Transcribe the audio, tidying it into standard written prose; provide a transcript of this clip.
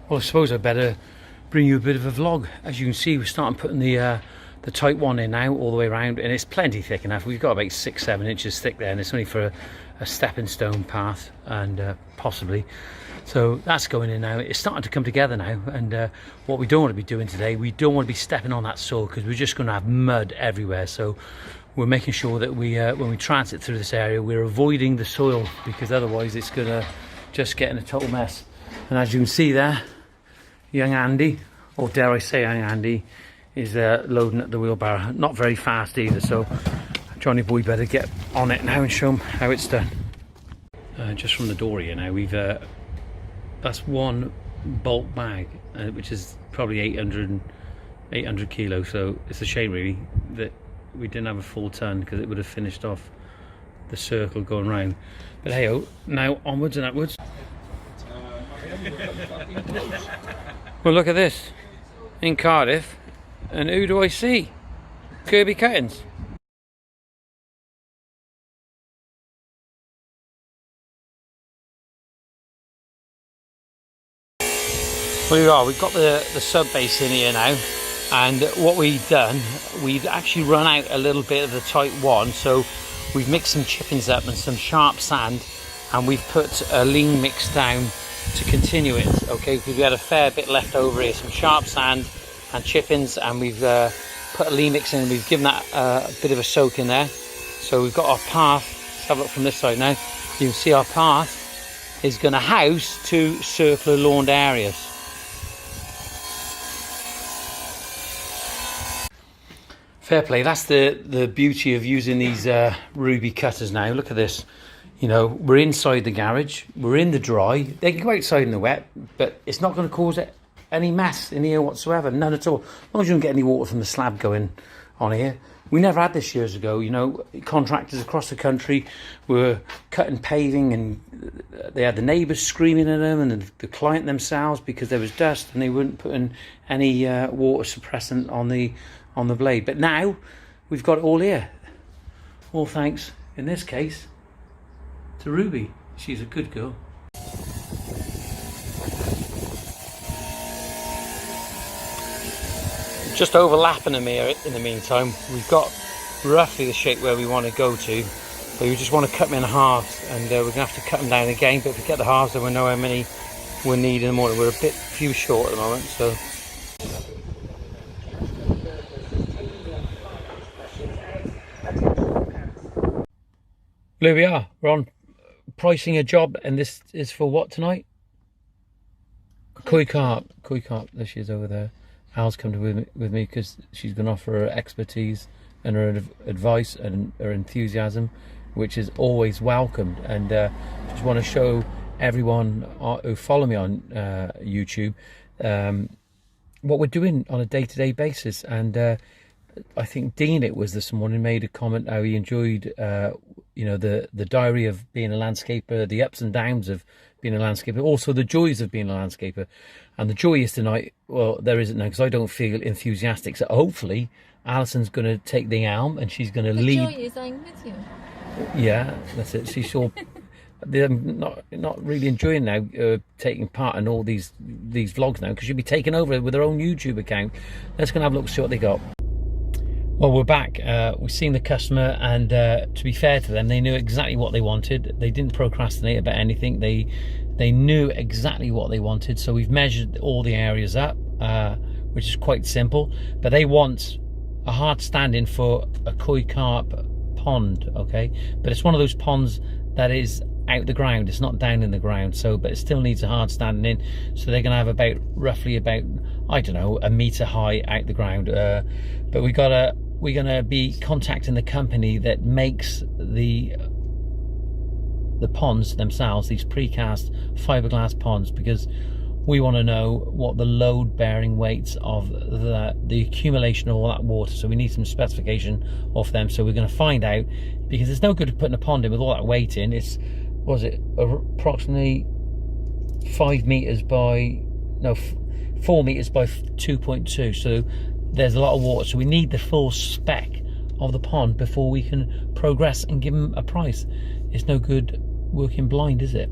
Well, I suppose I better bring you a bit of a vlog. As you can see, we're starting putting the type 1 in now all the way around, and it's plenty thick enough. We've got about 6-7 inches thick there, and it's only for a stepping stone path, and possibly. So that's going in now. It's starting to come together now, and what we don't want to be doing today, we don't want to be stepping on that soil because we're just going to have mud everywhere. So we're making sure that we, when we transit through this area, we're avoiding the soil, because otherwise it's going to just get in a total mess. And as you can see there, young Andy, or dare I say young Andy, is loading up the wheelbarrow. Not very fast either, so Johnny boy better get on it now and show him how it's done. Just from the door here now, we've that's one bulk bag, which is probably 800 kilos, so it's a shame really that we didn't have a full ton, because it would have finished off the circle going round. But hey, oh, now onwards and upwards. Well, look at this in Cardiff, and who do I see? Kirby Cuttings. Well, we've got the sub base in here now, and what we've done, we've actually run out a little bit of the type 1, so we've mixed some chippings up and some sharp sand, and we've put a lean mix down to continue it, okay, because we had a fair bit left over here, some sharp sand and chippings, and we've put a lean mix in, and we've given that a bit of a soak in there. So we've got our path. Let's have a look from this side now. You can see our path is going to house two circular lawned areas. Fair play. That's the beauty of using these ruby cutters now. Look at this. You know, we're inside the garage, we're in the dry. They can go outside in the wet, but it's not going to cause any mess in here whatsoever, none at all. As long as you don't get any water from the slab going on here. We never had this years ago, you know. Contractors across the country were cutting paving, and they had the neighbours screaming at them, and the client themselves, because there was dust, and they weren't putting any water suppressant on the blade. But now we've got it all here, all thanks, in this case, to Ruby. She's a good girl. Just overlapping them here in the meantime. We've got roughly the shape where we want to go to, but we just want to cut them in halves, and we're going to have to cut them down again, but if we get the halves then we know how many we need in the morning. We're a bit few short at the moment, so. Here we are. We're on pricing a job, and this is for what tonight? Koi carp. There she is over there. Al's come with me because she's going to offer her expertise and her advice and her enthusiasm, which is always welcomed. And just want to show everyone who follow me on YouTube what we're doing on a day-to-day basis. And I think Dean, it was this morning, made a comment how he enjoyed you know, the diary of being a landscaper, the ups and downs of being a landscaper, also the joys of being a landscaper. And the joy is tonight, well, there isn't now, because I don't feel enthusiastic. So hopefully Alison's going to take the helm, and she's going to lead. The joy is I'm with you. Yeah, that's it. She's sure not really enjoying now taking part in all these vlogs now, because she'll be taking over with her own YouTube account. Let's go and have a look, see what they got. Well, we're back. We've seen the customer, and to be fair to them, they knew exactly what they wanted. They didn't procrastinate about anything. They knew exactly what they wanted. So we've measured all the areas up, which is quite simple. But they want a hard stand-in for a koi carp pond, okay? But it's one of those ponds that is out the ground. It's not down in the ground. So, but it still needs a hard standing in. So they're going to have roughly about, I don't know, a metre high out the ground. But we're going to be contacting the company that makes the ponds themselves, these precast fiberglass ponds, because we want to know what the load bearing weights of the accumulation of all that water. So we need some specification of them. So we're going to find out, because it's no good putting a pond in with all that weight in. It's, was it approximately 5 meters by, no, 4 meters by 2.2. So there's a lot of water. So we need the full spec of the pond before we can progress and give them a price. It's no good working blind, is it?